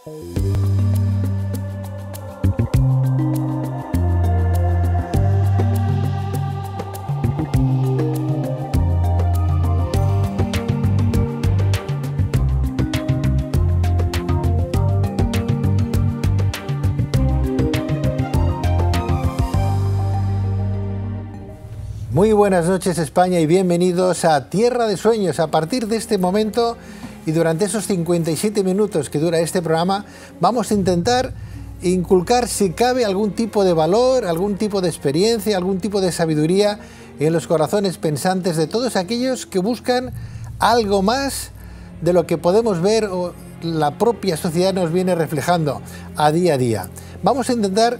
Muy buenas noches España y bienvenidos a Tierra de Sueños. A partir de este momento y durante esos 57 minutos que dura este programa, vamos a intentar inculcar, si cabe, algún tipo de valor, algún tipo de experiencia, algún tipo de sabiduría en los corazones pensantes de todos aquellos que buscan algo más de lo que podemos ver o la propia sociedad nos viene reflejando a día. Vamos a intentar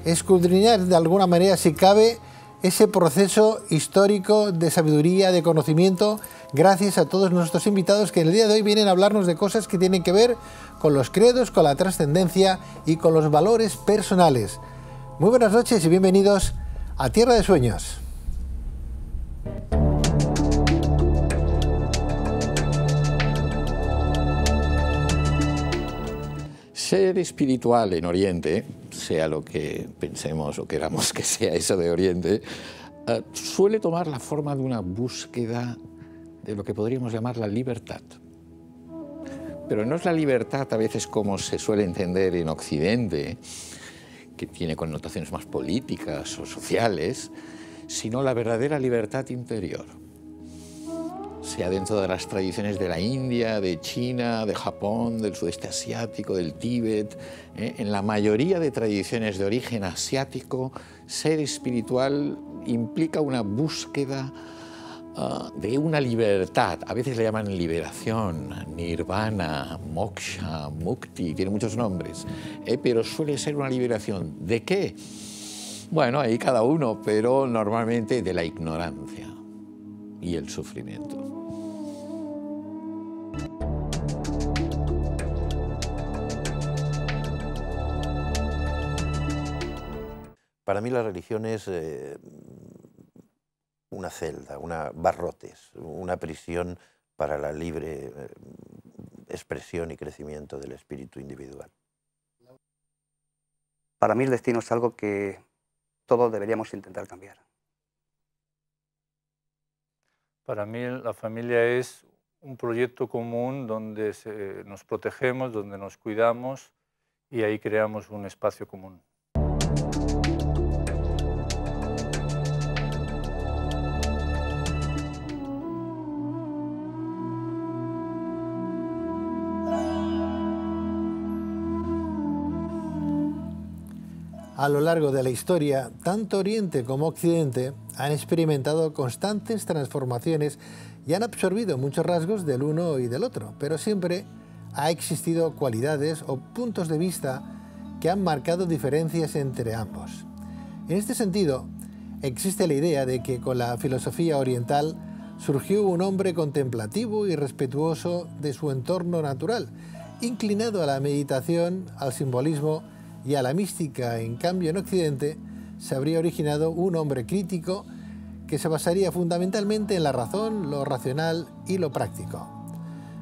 escudriñar de alguna manera, si cabe, ese proceso histórico de sabiduría, de conocimiento, gracias a todos nuestros invitados que en el día de hoy vienen a hablarnos de cosas que tienen que ver con los credos, con la trascendencia y con los valores personales. Muy buenas noches y bienvenidos a Tierra de Sueños. Ser espiritual en Oriente, sea lo que pensemos o queramos que sea eso de Oriente, suele tomar la forma de una búsqueda de lo que podríamos llamar la libertad. Pero no es la libertad a veces como se suele entender en Occidente, que tiene connotaciones más políticas o sociales, sino la verdadera libertad interior. Sea dentro de las tradiciones de la India, de China, de Japón, del sudeste asiático, del Tíbet. En la mayoría de tradiciones de origen asiático, ser espiritual implica una búsqueda de una libertad. A veces le llaman liberación, nirvana, moksha, mukti, tiene muchos nombres, pero suele ser una liberación. ¿De qué? Bueno, ahí cada uno, pero normalmente de la ignorancia y el sufrimiento. Para mí la religión es una celda, barrotes, una prisión para la libre expresión y crecimiento del espíritu individual. Para mí el destino es algo que todos deberíamos intentar cambiar. Para mí la familia es un proyecto común donde nos protegemos, donde nos cuidamos y ahí creamos un espacio común. A lo largo de la historia, tanto Oriente como Occidente han experimentado constantes transformaciones y han absorbido muchos rasgos del uno y del otro, pero siempre ha existido cualidades o puntos de vista que han marcado diferencias entre ambos. En este sentido, existe la idea de que con la filosofía oriental surgió un hombre contemplativo y respetuoso de su entorno natural, inclinado a la meditación, al simbolismo y a la mística. En cambio, en Occidente se habría originado un hombre crítico que se basaría fundamentalmente en la razón, lo racional y lo práctico.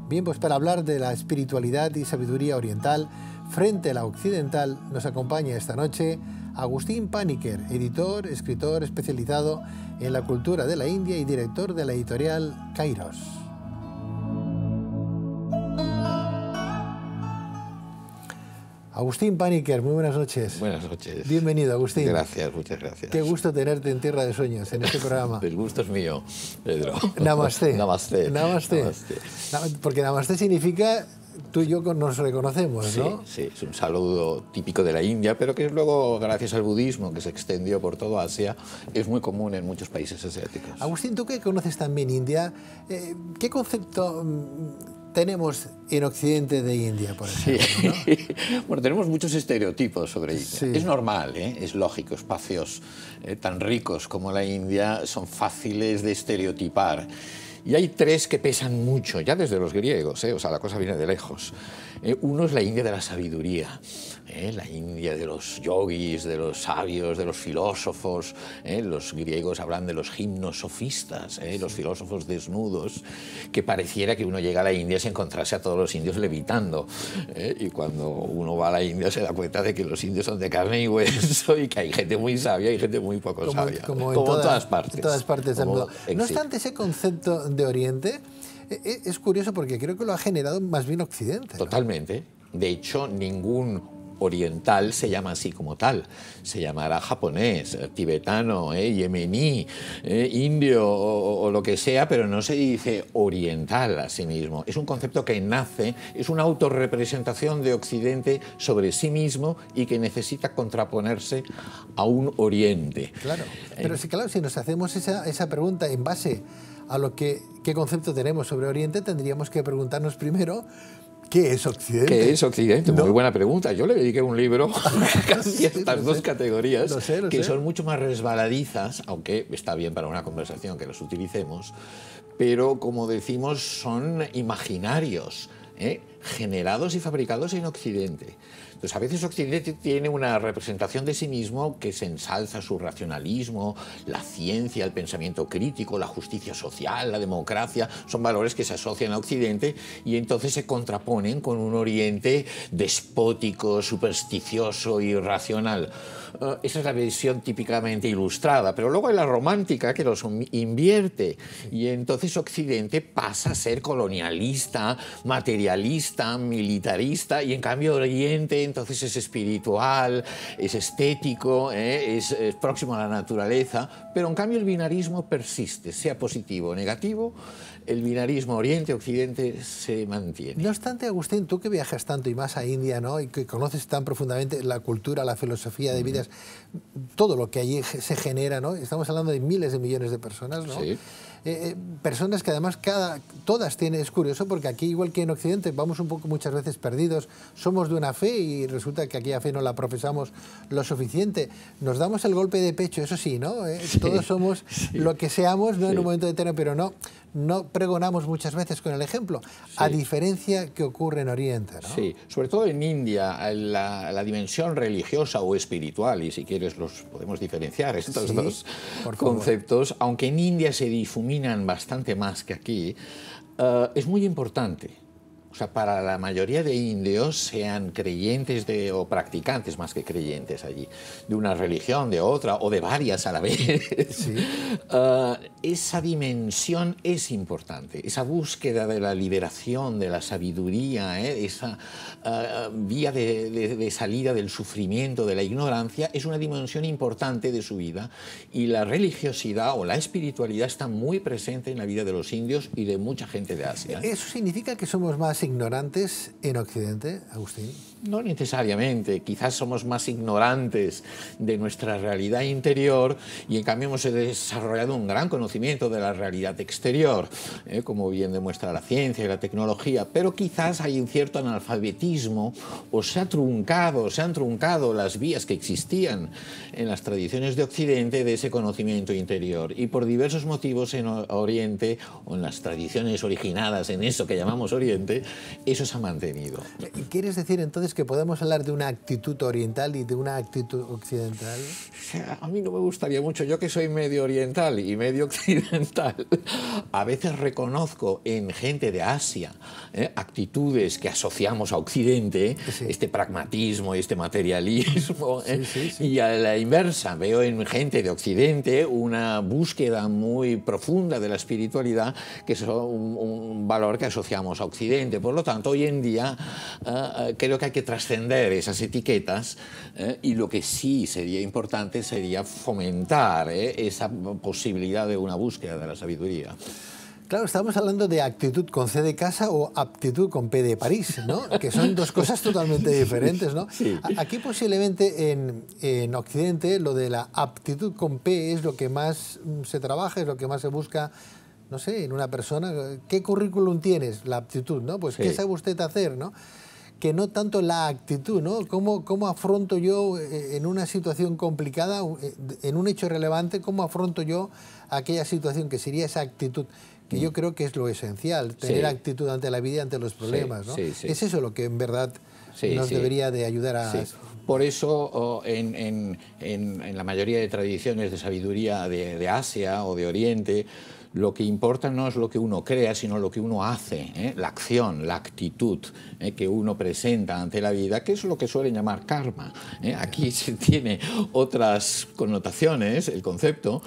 Bien, pues para hablar de la espiritualidad y sabiduría oriental frente a la occidental, nos acompaña esta noche Agustín Paniker, editor, escritor especializado en la cultura de la India y director de la editorial Kairos. Agustín Paniker, muy buenas noches. Buenas noches. Bienvenido, Agustín. Gracias, muchas gracias. Qué gusto tenerte en Tierra de Sueños, en este programa. El gusto es mío, Pedro. Namaste. Namaste. Namaste. Namaste. Porque namaste significa tú y yo nos reconocemos, ¿no? Sí, es un saludo típico de la India, pero que luego, gracias al budismo, que se extendió por toda Asia, es muy común en muchos países asiáticos. Agustín, tú que conoces también India, ¿qué concepto tenemos en Occidente de India, por ejemplo? Sí. ¿No? Bueno, tenemos muchos estereotipos sobre India. Sí. Es normal, es lógico, espacios tan ricos como la India son fáciles de estereotipar. Y hay tres que pesan mucho, ya desde los griegos, o sea, la cosa viene de lejos. Uno es la India de la sabiduría. La India de los yogis, de los sabios, de los filósofos. Los griegos hablan de los gimnosofistas, los filósofos desnudos, que pareciera que uno llega a la India y se encontrase a todos los indios levitando. Y cuando uno va a la India se da cuenta de que los indios son de carne y hueso y que hay gente muy sabia y gente muy poco sabia. Como en todas partes. En todas partes del mundo. No obstante, ese concepto de Oriente es curioso porque creo que lo ha generado más bien Occidente, ¿no? Totalmente. De hecho, ningún oriental se llama así como tal. Se llamará japonés, tibetano, yemení, indio o lo que sea, pero no se dice oriental a sí mismo. Es un concepto que nace, es una autorrepresentación de Occidente sobre sí mismo y que necesita contraponerse a un Oriente. Claro, pero sí, claro, si nos hacemos esa pregunta en base a qué concepto tenemos sobre Oriente, tendríamos que preguntarnos primero ¿qué es Occidente? ¿Qué es Occidente? ¿No? Muy buena pregunta. Yo le dediqué un libro casi a estas dos categorías que son mucho más resbaladizas, aunque está bien para una conversación que las utilicemos, pero como decimos son imaginarios, generados y fabricados en Occidente. Entonces, a veces Occidente tiene una representación de sí mismo que se ensalza su racionalismo, la ciencia, el pensamiento crítico, la justicia social, la democracia, son valores que se asocian a Occidente y entonces se contraponen con un Oriente despótico, supersticioso, irracional. Esa es la visión típicamente ilustrada, pero luego hay la romántica que los invierte y entonces Occidente pasa a ser colonialista, materialista, militarista y en cambio Oriente entonces es espiritual, es estético, es próximo a la naturaleza, pero en cambio el binarismo persiste, sea positivo o negativo, el binarismo Oriente-Occidente se mantiene. No obstante, Agustín, tú que viajas tanto y más a India, ¿no? Y que conoces tan profundamente la cultura, la filosofía de vidas, todo lo que allí se genera, ¿no? Estamos hablando de miles de millones de personas, ¿no? Sí. Personas que además todas tienen, es curioso porque aquí igual que en Occidente vamos un poco muchas veces perdidos, somos de una fe y resulta que aquella fe no la profesamos lo suficiente, nos damos el golpe de pecho, eso sí, ¿no? Sí, todos somos lo que seamos, ¿no? Sí. En un momento determinado, pero no pregonamos muchas veces con el ejemplo, a diferencia que ocurre en Oriente, ¿no? Sí, sobre todo en India, la dimensión religiosa o espiritual, y si quieres los podemos diferenciar estos dos conceptos, aunque en India se difuminan bastante más que aquí, es muy importante. O sea, para la mayoría de indios, sean creyentes o practicantes más que creyentes allí, de una religión, de otra o de varias a la vez, sí. Esa dimensión es importante, esa búsqueda de la liberación, de la sabiduría, esa vía de salida del sufrimiento, de la ignorancia, es una dimensión importante de su vida y la religiosidad o la espiritualidad está muy presente en la vida de los indios y de mucha gente de Asia. ¿Eso significa que somos más ignorantes en Occidente, Agustín? No necesariamente, quizás somos más ignorantes de nuestra realidad interior y en cambio hemos desarrollado un gran conocimiento de la realidad exterior, como bien demuestra la ciencia y la tecnología, pero quizás hay un cierto analfabetismo o se han truncado las vías que existían en las tradiciones de Occidente de ese conocimiento interior y por diversos motivos en Oriente o en las tradiciones originadas en eso que llamamos Oriente, eso se ha mantenido. ¿Quieres decir entonces que podemos hablar de una actitud oriental y de una actitud occidental? A mí no me gustaría mucho, yo que soy medio oriental y medio occidental, a veces reconozco en gente de Asia actitudes que asociamos a Occidente, sí. Este pragmatismo y este materialismo, y a la inversa veo en gente de Occidente una búsqueda muy profunda de la espiritualidad, que es un valor que asociamos a Occidente. Por lo tanto, hoy en día creo que hay que trascender esas etiquetas y lo que sí sería importante sería fomentar esa posibilidad de una búsqueda de la sabiduría. Claro, estamos hablando de actitud con C de casa o aptitud con P de París, ¿no? Que son dos cosas totalmente diferentes, ¿no? Sí. Aquí posiblemente en Occidente lo de la aptitud con P es lo que más se trabaja, es lo que más se busca, no sé, en una persona. ¿Qué currículum tienes? La aptitud, ¿no? Pues sí. ¿Qué sabe usted hacer, no? Que no tanto la actitud, ¿no? ¿Cómo afronto yo en una situación complicada, en un hecho relevante, cómo afronto yo aquella situación que sería esa actitud? Que yo creo que es lo esencial, tener actitud ante la vida y ante los problemas, ¿no? Sí, sí. Es eso lo que en verdad nos debería de ayudar a... Sí. Por eso, en la mayoría de tradiciones de sabiduría de Asia o de Oriente, lo que importa no es lo que uno crea, sino lo que uno hace, la acción, la actitud que uno presenta ante la vida, que es lo que suelen llamar karma. Aquí se tiene otras connotaciones, el concepto,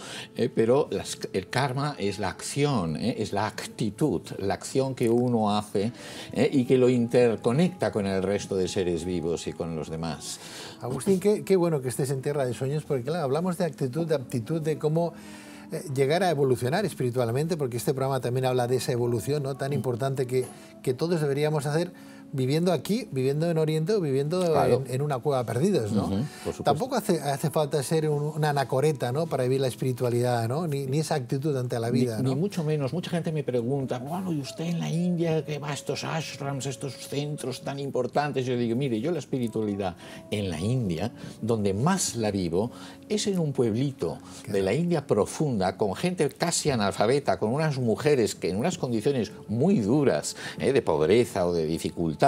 pero el karma es la acción, es la actitud, la acción que uno hace y que lo interconecta con el resto de seres vivos y con los demás. Agustín, qué bueno que estés en Tierra de Sueños, porque claro, hablamos de actitud, de aptitud, de cómo llegar a evolucionar espiritualmente, porque este programa también habla de esa evolución, ¿no?, tan importante que todos deberíamos hacer viviendo aquí, viviendo en Oriente o viviendo claro, en una cueva perdidos, ¿no? Tampoco hace falta ser una anacoreta, ¿no?, para vivir la espiritualidad, ¿no?, ni esa actitud ante la vida, ¿no? Ni mucho menos. Mucha gente me pregunta, bueno, ¿y usted en la India que va a estos ashrams, estos centros tan importantes? Yo digo, mire, yo la espiritualidad en la India, donde más la vivo, es en un pueblito de la India profunda, con gente casi analfabeta, con unas mujeres que en unas condiciones muy duras, de pobreza o de dificultad,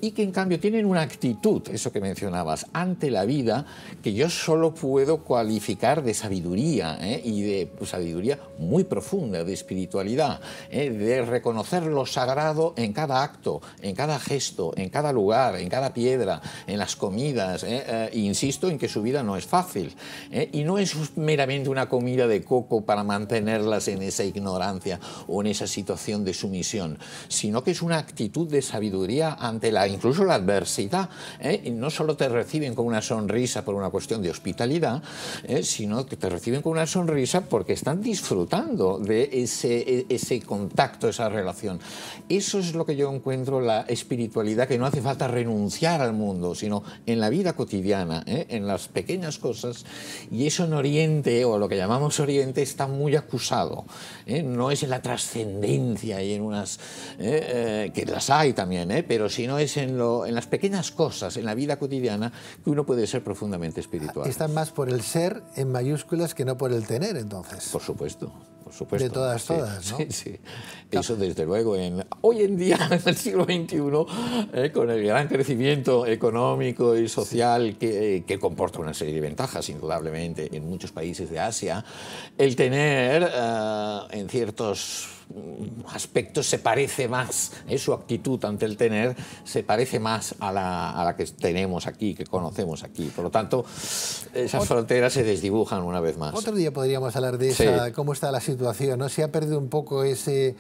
y que en cambio tienen una actitud, eso que mencionabas, ante la vida, que yo solo puedo cualificar de sabiduría, y de sabiduría muy profunda, de espiritualidad, de reconocer lo sagrado en cada acto, en cada gesto, en cada lugar, en cada piedra, en las comidas. Insisto en que su vida no es fácil, y no es meramente una comida de coco para mantenerlas en esa ignorancia o en esa situación de sumisión, sino que es una actitud de sabiduría ante incluso la adversidad. Y no solo te reciben con una sonrisa por una cuestión de hospitalidad, sino que te reciben con una sonrisa porque están disfrutando de ese contacto, esa relación. Eso es lo que yo encuentro la espiritualidad, que no hace falta renunciar al mundo, sino en la vida cotidiana, en las pequeñas cosas. Y eso en Oriente, o lo que llamamos Oriente, está muy acusado. No es en la trascendencia y en unas... que las hay también, pero si no es en las pequeñas cosas, en la vida cotidiana, que uno puede ser profundamente espiritual. Están más por el ser en mayúsculas que no por el tener, entonces. Por supuesto. Por supuesto. De todas, ¿no? Sí, sí. Eso desde luego, hoy en día, en el siglo XXI, con el gran crecimiento económico y social que comporta una serie de ventajas, indudablemente, en muchos países de Asia, el tener en ciertos aspectos se parece más, su actitud ante el tener se parece más a la que tenemos aquí, que conocemos aquí. Por lo tanto, esas fronteras se desdibujan una vez más. Otro día podríamos hablar de esa, cómo está la situación, ¿no? Se ha perdido un poco ese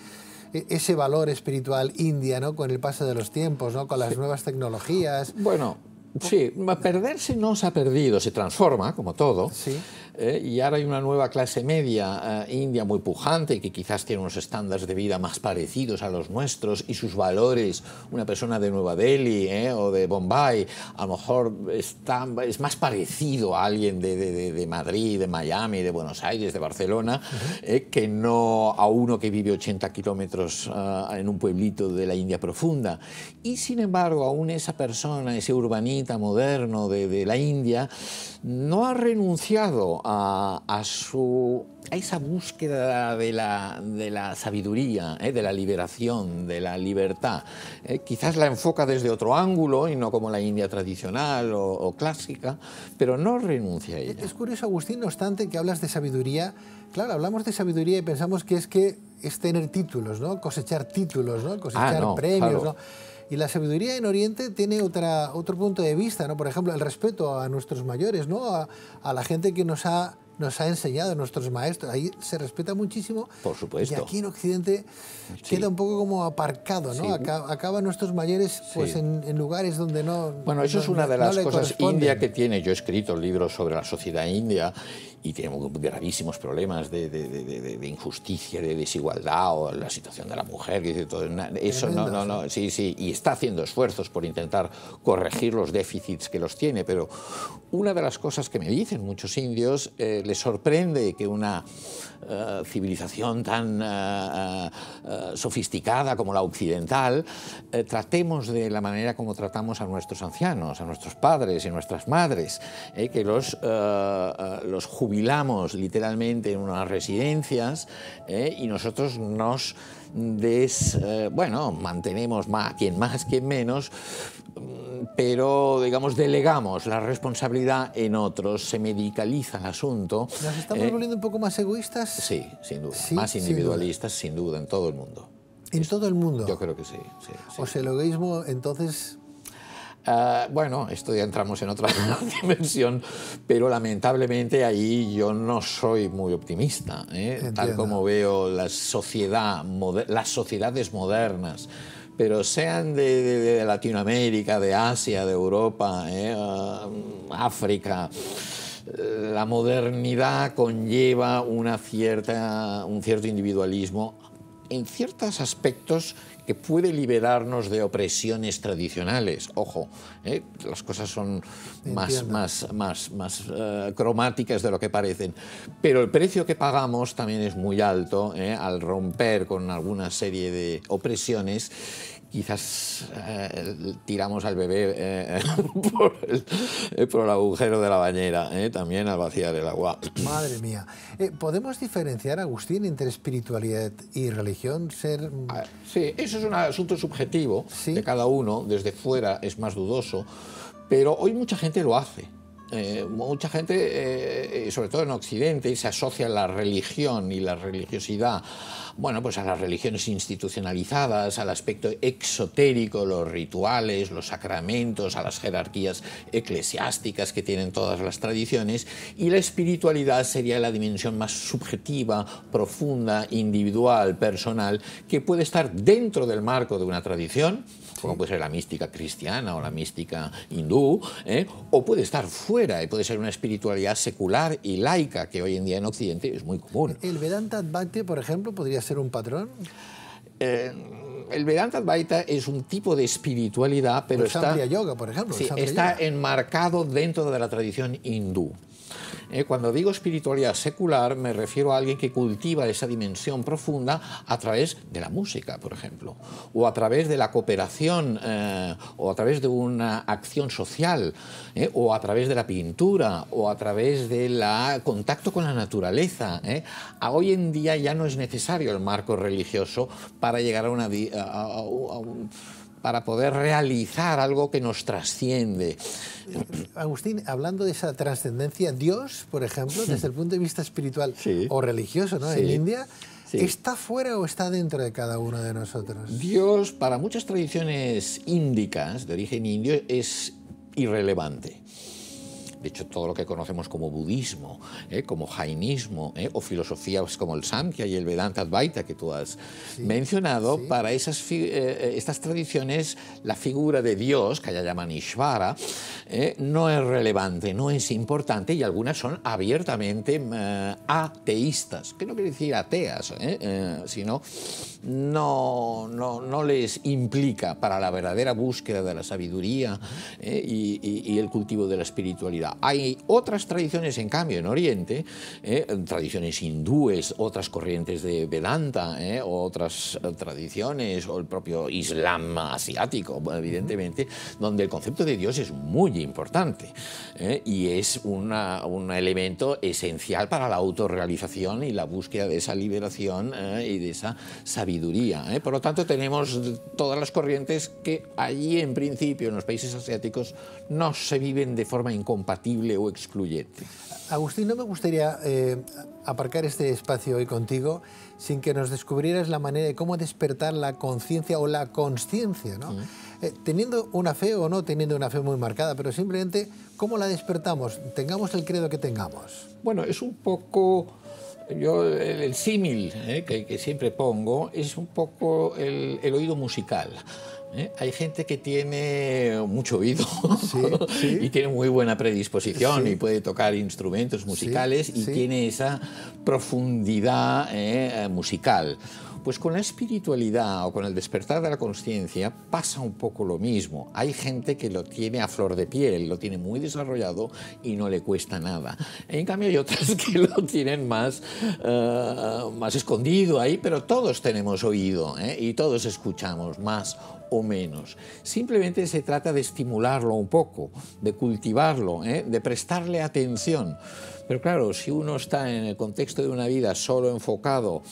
valor espiritual india, ¿no?, con el paso de los tiempos, ¿no?, con las nuevas tecnologías. Bueno, sí, perderse no se ha perdido, se transforma, como todo. Sí. Y ahora hay una nueva clase media india muy pujante, que quizás tiene unos estándares de vida más parecidos a los nuestros, y sus valores, una persona de Nueva Delhi o de Bombay, a lo mejor es más parecido a alguien de Madrid, de Miami, de Buenos Aires, de Barcelona, que no a uno que vive 80 kilómetros en un pueblito de la India profunda. Y sin embargo, aún esa persona, ese urbanita moderno de la India, no ha renunciado a esa búsqueda de la sabiduría, de la liberación, de la libertad. Quizás la enfoca desde otro ángulo y no como la India tradicional o clásica, pero no renuncia a ella. Es curioso, Agustín, no obstante, que hablas de sabiduría. Claro, hablamos de sabiduría y pensamos que es tener títulos, ¿no?, cosechar títulos, ¿no?, cosechar premios, claro, ¿no? Y la sabiduría en Oriente tiene otro punto de vista, ¿no? Por ejemplo, el respeto a nuestros mayores, ¿no?, a la gente que nos ha enseñado, nuestros maestros. Ahí se respeta muchísimo. Por supuesto. Y aquí en Occidente queda un poco como aparcado, ¿no? Sí. Acaban nuestros mayores pues, en lugares donde no... Bueno, eso es una de las cosas india que tiene. Yo he escrito libros sobre la sociedad india y tiene gravísimos problemas de injusticia, de desigualdad, o la situación de la mujer. Y todo eso no, sí, y está haciendo esfuerzos por intentar corregir los déficits que los tiene, pero una de las cosas que me dicen muchos indios, les sorprende que una civilización tan sofisticada como la occidental tratemos de la manera como tratamos a nuestros ancianos, a nuestros padres y nuestras madres, que los jubilamos literalmente en unas residencias, y nosotros nos mantenemos quien más, quien menos, pero, digamos, delegamos la responsabilidad en otros, se medicaliza el asunto. ¿Nos estamos volviendo un poco más egoístas? Sí, sin duda. Sí, Más individualistas, sin duda, en todo el mundo. ¿En todo el mundo? Yo creo que sí. O sea, el egoísmo, entonces... Bueno, esto ya entramos en otra dimensión, pero lamentablemente ahí yo no soy muy optimista, tal como veo las sociedades modernas, pero sean de Latinoamérica, de Asia, de Europa, África. La modernidad conlleva un cierto individualismo en ciertos aspectos que puede liberarnos de opresiones tradicionales. Ojo, las cosas son más cromáticas de lo que parecen. Pero el precio que pagamos también es muy alto al romper con alguna serie de opresiones. Quizás tiramos al bebé por el agujero de la bañera, también al vaciar el agua. Madre mía. ¿Podemos diferenciar, Agustín, entre espiritualidad y religión? Sí, eso es un asunto subjetivo de cada uno. Desde fuera es más dudoso, pero hoy mucha gente lo hace. Mucha gente, sobre todo en Occidente, se asocia la religión y la religiosidad, bueno, pues a las religiones institucionalizadas, al aspecto exotérico, los rituales, los sacramentos, a las jerarquías eclesiásticas que tienen todas las tradiciones, y la espiritualidad sería la dimensión más subjetiva, profunda, individual, personal, que puede estar dentro del marco de una tradición, como puede ser la mística cristiana o la mística hindú, o puede estar fuera y puede ser una espiritualidad secular y laica, que hoy en día en Occidente es muy común. ¿El Vedanta Advaita, por ejemplo, podría ser un patrón? El Vedanta Advaita es un tipo de espiritualidad, pero el Samkhya Yoga, por ejemplo. Sí, está enmarcado dentro de la tradición hindú. Cuando digo espiritualidad secular, me refiero a alguien que cultiva esa dimensión profunda a través de la música, por ejemplo, o a través de la cooperación, o a través de una acción social, o a través de la pintura, o a través del contacto con la naturaleza. Hoy en día ya no es necesario el marco religioso para llegar para poder realizar algo que nos trasciende. Agustín, hablando de esa trascendencia, Dios, por ejemplo, desde el punto de vista espiritual o religioso, ¿no? En India, ¿está fuera o está dentro de cada uno de nosotros? Dios, para muchas tradiciones índicas de origen indio, es irrelevante. De hecho, todo lo que conocemos como budismo, como jainismo, o filosofías como el Samkhya y el Vedanta Advaita que tú has mencionado, para estas tradiciones la figura de Dios, que allá llaman Ishvara, no es relevante, no es importante, y algunas son abiertamente ateístas, que no quiere decir ateas, sino no les implica para la verdadera búsqueda de la sabiduría y el cultivo de la espiritualidad. Hay otras tradiciones, en cambio, en Oriente, tradiciones hindúes, otras corrientes de Vedanta, otras tradiciones, o el propio Islam asiático, evidentemente, donde el concepto de Dios es muy importante y es un elemento esencial para la autorrealización y la búsqueda de esa liberación y de esa sabiduría. Por lo tanto, tenemos todas las corrientes que allí, en principio, en los países asiáticos, no se viven de forma incompatible o excluyente. Agustín, no me gustaría aparcar este espacio hoy contigo sin que nos descubrieras la manera de cómo despertar la conciencia o la consciencia, ¿no? Teniendo una fe o no teniendo una fe muy marcada, pero simplemente cómo la despertamos, tengamos el credo que tengamos. Bueno, es un poco... el símil que siempre pongo es un poco el oído musical. Hay gente que tiene mucho oído y tiene muy buena predisposición y puede tocar instrumentos musicales y tiene esa profundidad musical. Pues con la espiritualidad o con el despertar de la consciencia pasa un poco lo mismo. Hay gente que lo tiene a flor de piel, lo tiene muy desarrollado y no le cuesta nada. En cambio hay otras que lo tienen más escondido ahí, pero todos tenemos oído y todos escuchamos más o menos. Simplemente se trata de estimularlo un poco, de cultivarlo, de prestarle atención. Pero claro, si uno está en el contexto de una vida solo enfocado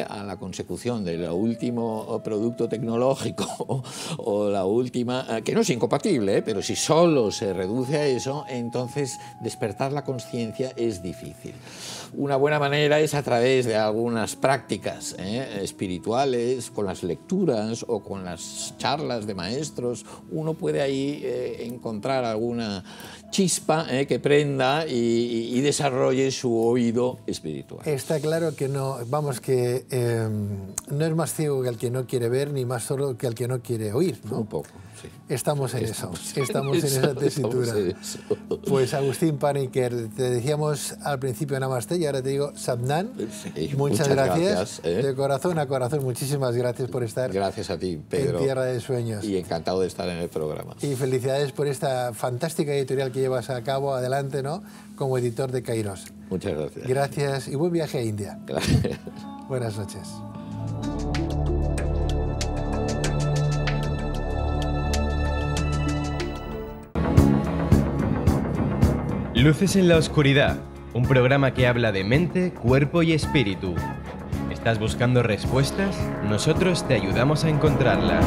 a la consecución del último producto tecnológico o la última, que no es incompatible, pero si solo se reduce a eso, entonces despertar la conciencia es difícil. Una buena manera es a través de algunas prácticas espirituales, con las lecturas o con las charlas de maestros. Uno puede ahí encontrar alguna chispa que prenda y desarrolle su oído espiritual. Está claro que no, vamos, que no es más ciego que el que no quiere ver, ni más sordo que el que no quiere oír, ¿no? Un poco, sí. Estamos en eso, estamos en esa tesitura. Pues Agustín Paniker, te decíamos al principio Namaste y ahora te digo Satnam. Sí, muchas gracias. De corazón a corazón, muchísimas gracias por estar. Gracias a ti, Pedro. En Tierra de Sueños. Y encantado de estar en el programa. Y felicidades por esta fantástica editorial que llevas a cabo, adelante, ¿no? Como editor de Kairos. Muchas gracias. Gracias y buen viaje a India. Gracias. Buenas noches. Luces en la oscuridad, un programa que habla de mente, cuerpo y espíritu. ¿Estás buscando respuestas? Nosotros te ayudamos a encontrarlas.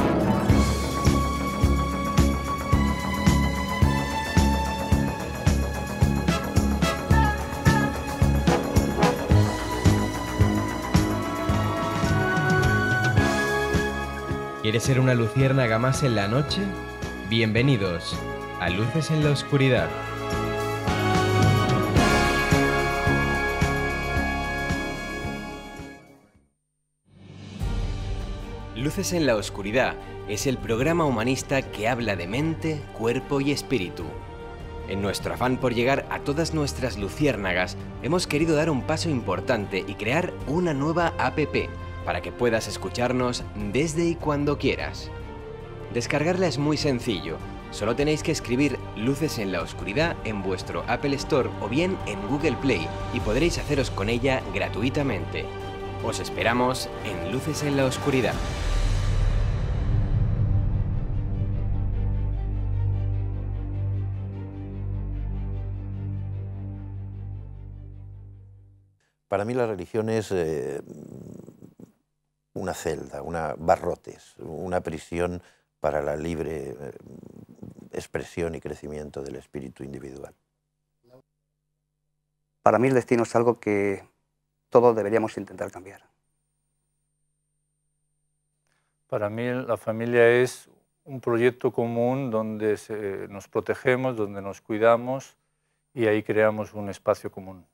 ¿Quieres ser una luciérnaga más en la noche? Bienvenidos a Luces en la Oscuridad. Luces en la Oscuridad es el programa humanista que habla de mente, cuerpo y espíritu. En nuestro afán por llegar a todas nuestras luciérnagas, hemos querido dar un paso importante y crear una nueva app para que puedas escucharnos desde y cuando quieras. Descargarla es muy sencillo, solo tenéis que escribir Luces en la Oscuridad en vuestro Apple Store o bien en Google Play y podréis haceros con ella gratuitamente. Os esperamos en Luces en la Oscuridad. Para mí la religión es una celda, barrotes, una prisión para la libre expresión y crecimiento del espíritu individual. Para mí el destino es algo que todos deberíamos intentar cambiar. Para mí la familia es un proyecto común donde nos protegemos, donde nos cuidamos y ahí creamos un espacio común.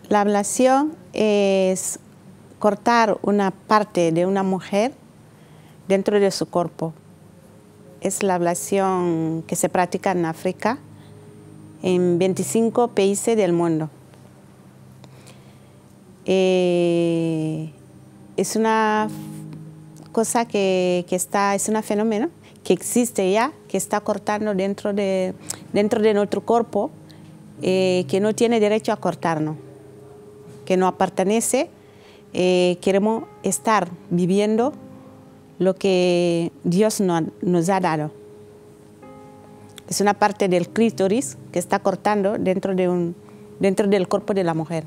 La ablación es cortar una parte de una mujer dentro de su cuerpo. Es la ablación que se practica en África, en 25 países del mundo. Es una cosa es un fenómeno que existe ya, que está cortando dentro de nuestro cuerpo, que no tiene derecho a cortarnos, que no pertenece. Queremos estar viviendo lo que Dios nos ha dado. Es una parte del clítoris que está cortando dentro del cuerpo de la mujer.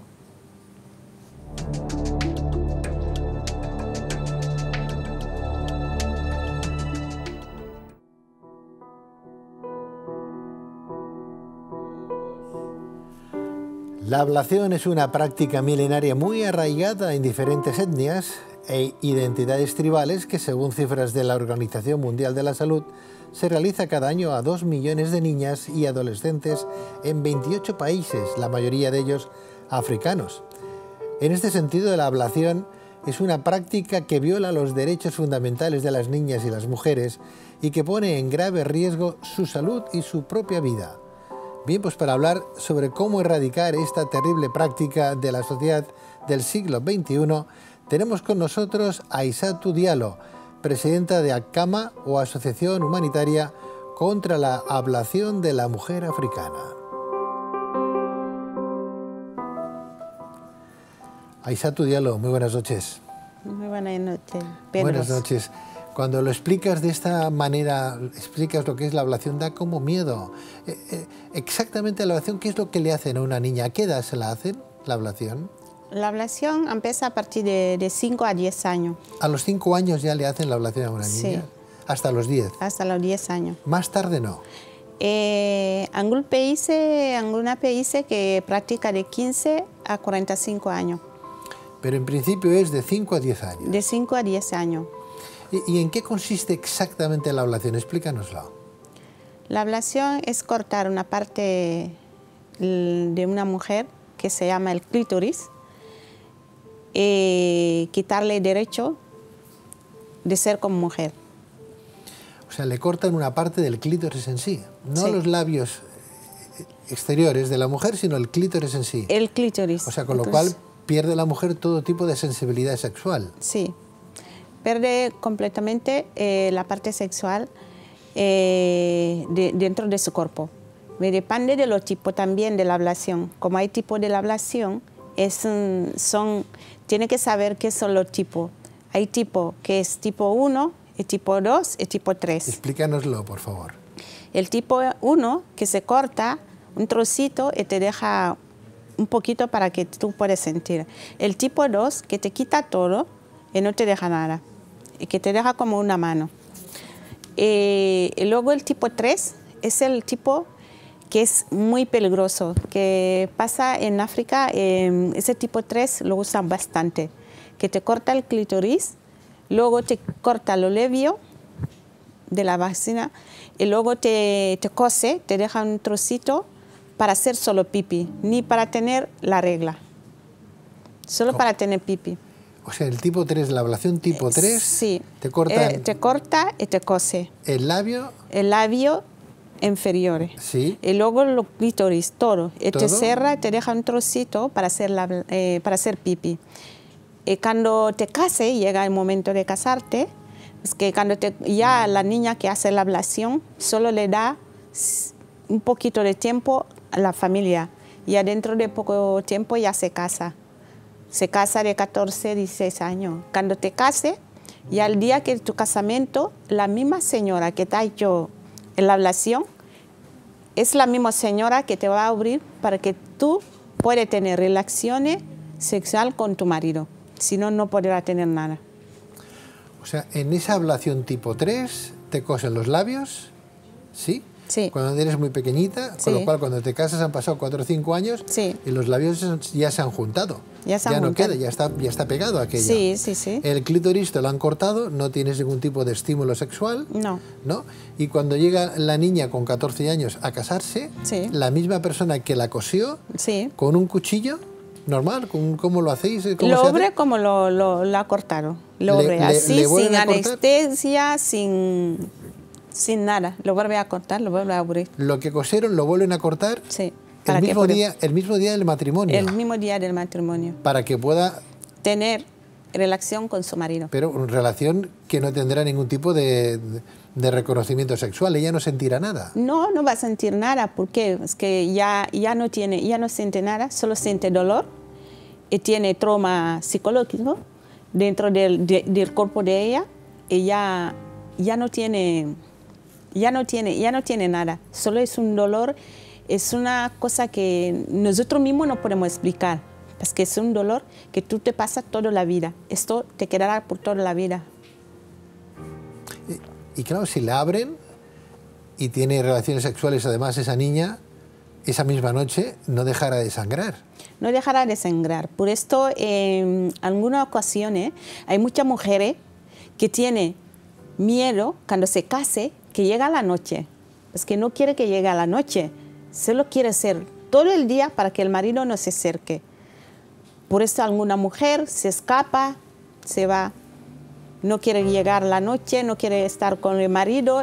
La ablación es una práctica milenaria muy arraigada en diferentes etnias e identidades tribales que, según cifras de la Organización Mundial de la Salud, se realiza cada año a 2 millones de niñas y adolescentes en 28 países, la mayoría de ellos africanos. En este sentido, la ablación es una práctica que viola los derechos fundamentales de las niñas y las mujeres y que pone en grave riesgo su salud y su propia vida. Bien, pues para hablar sobre cómo erradicar esta terrible práctica de la sociedad del siglo XXI, tenemos con nosotros a Aïssatou Diallo, presidenta de ACAMA, o Asociación Humanitaria contra la Ablación de la Mujer Africana. Aïssatou Diallo, muy buenas noches. Muy buenas noches. Buenas noches. Cuando lo explicas de esta manera, explicas lo que es la ablación, da como miedo. Exactamente la ablación, ¿qué es lo que le hacen a una niña? ¿A qué edad se la hacen, la ablación? La ablación empieza a partir de 5 a 10 años. ¿A los 5 años ya le hacen la ablación a una niña? Sí. ¿Hasta los 10? Hasta los 10 años. ¿Más tarde no? Algunos países que practican de 15 a 45 años. Pero en principio es de 5 a 10 años. De 5 a 10 años. ¿Y en qué consiste exactamente la ablación? Explícanoslo. La ablación es cortar una parte de una mujer que se llama el clítoris y quitarle el derecho de ser como mujer. O sea, le cortan una parte del clítoris en sí, no Sí. los labios exteriores de la mujer, sino el clítoris en sí. El clítoris. O sea, con lo Entonces, cual pierde la mujer todo tipo de sensibilidad sexual. sí. Pierde completamente la parte sexual dentro de su cuerpo. Me depende de los tipos también de la ablación. Como hay tipos de la ablación, tiene que saber qué son los tipos. Hay tipo que es tipo 1, el tipo 2 y tipo 3. Explícanoslo, por favor. El tipo 1, que se corta un trocito y te deja un poquito para que tú puedas sentir. El tipo 2, que te quita todo y no te deja nada, y que te deja como una mano. Y luego el tipo 3 es el tipo que es muy peligroso, que pasa en África. Ese tipo 3 lo usan bastante, que te corta el clítoris, luego te corta el labio de la vagina y luego te cose, te deja un trocito para hacer solo pipí, ni para tener la regla, solo para tener pipí. O sea, el tipo 3, la ablación tipo 3, sí. te corta Te corta y te cose. el labio. El labio inferior. Sí. Y luego los clítoris, todo. Y ¿Todo? te cierra y te deja un trocito para hacer pipí. Y cuando te case, llega el momento de casarte, es que cuando ya la niña que hace la ablación solo le da un poquito de tiempo a la familia. Ya dentro de poco tiempo ya se casa. Se casa de 14, 16 años. Cuando te case, y al día que tu casamiento, la misma señora que te ha hecho la ablación es la misma señora que te va a abrir para que tú puedas tener relaciones sexuales con tu marido. Si no, no podrás tener nada. O sea, en esa ablación tipo 3 te cosen los labios, ¿sí? Sí. Cuando eres muy pequeñita, Sí. con lo cual cuando te casas han pasado 4 o 5 años Sí. y los labios ya se han juntado. Ya se han no juntado. queda, ya está pegado aquello. Sí, sí, sí. El clítoris te lo han cortado, no tienes ningún tipo de estímulo sexual, No. ¿no? Y cuando llega la niña con 14 años a casarse, Sí. la misma persona que la cosió, Sí. con un cuchillo normal, ¿cómo lo hacéis? ¿Cómo Lo se hace? obre como lo ha cortado. Lo Le- obre le- así, le vuelven sin a cortar. anestesia, sin nada. Lo vuelve a cortar, lo vuelve a abrir. Lo que cosieron lo vuelven a cortar Sí. el mismo día del matrimonio, El mismo día del matrimonio. para que pueda, Tener relación con su marido. pero una relación que no tendrá ningún tipo de reconocimiento sexual, ella no sentirá nada. No, no va a sentir nada, porque es que ya no siente nada, solo siente dolor y tiene trauma psicológico dentro del cuerpo de ella y ya no tiene nada, solo es un dolor, es una cosa que nosotros mismos no podemos explicar, porque es un dolor que tú te pasas toda la vida, esto te quedará por toda la vida. Y claro, si la abren y tiene relaciones sexuales además esa niña, esa misma noche no dejará de sangrar. No dejará de sangrar. Por esto, en algunas ocasiones, hay muchas mujeres que tienen miedo cuando se case, que llega la noche. Es que no quiere que llegue a la noche, solo quiere hacer todo el día para que el marido no se acerque. Por esto alguna mujer se escapa, se va, no quiere llegar la noche, no quiere estar con el marido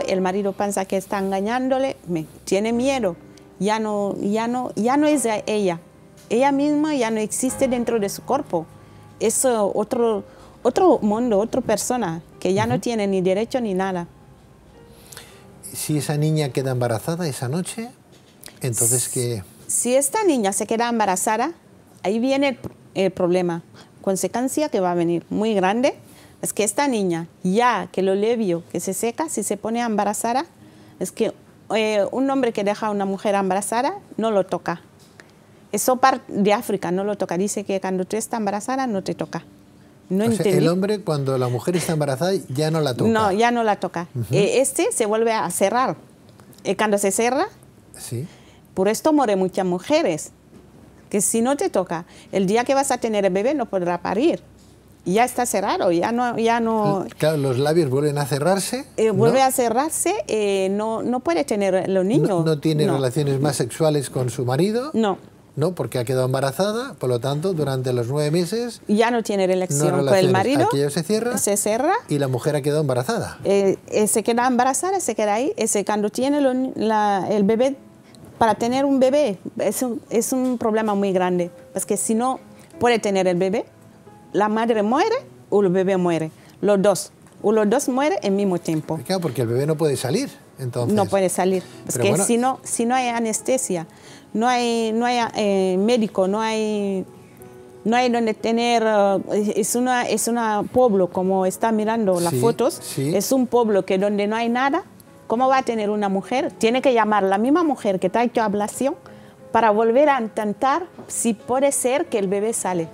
piensa que está engañándole, tiene miedo, ya no es ella. Ella misma ya no existe dentro de su cuerpo. Es otro mundo, otra persona que ya no tiene ni derecho ni nada. Si esa niña queda embarazada esa noche, entonces ¿qué? Si esta niña se queda embarazada, ahí viene el problema. Consecuencia que va a venir muy grande es que esta niña, ya que lo labio que se seca, si se pone embarazada, es que un hombre que deja a una mujer embarazada no lo toca. Eso parte de África, no lo toca. Dice que cuando tú estás embarazada no te toca. No o sea, el hombre cuando la mujer está embarazada ya no la toca. No, ya no la toca. Este se vuelve a cerrar. Cuando se cierra, sí. Por esto mueren muchas mujeres. Que si no te toca, el día que vas a tener el bebé no podrá parir. Ya está cerrado, ya no. Claro, los labios vuelven a cerrarse. Vuelve a cerrarse, no puede tener los niños. No tiene relaciones más sexuales con su marido. No. No, porque ha quedado embarazada, por lo tanto, durante los 9 meses... Ya no tiene relación con el marido. Aquello se cierra. Se cierra. Y la mujer ha quedado embarazada. Se queda embarazada, se queda ahí. Cuando tiene el bebé, para tener un bebé, es un problema muy grande. Porque si no puede tener el bebé, la madre muere o el bebé muere. Los dos. O los dos mueren al mismo tiempo. Claro, porque el bebé no puede salir, entonces. No puede salir. Es que bueno, si no hay anestesia, no hay médico, no hay donde tener... es una pueblo, como está mirando las fotos, es un pueblo que donde no hay nada. ¿Cómo va a tener una mujer? Tiene que llamar a la misma mujer que te ha hecho ablación para volver a intentar si puede ser que el bebé sale.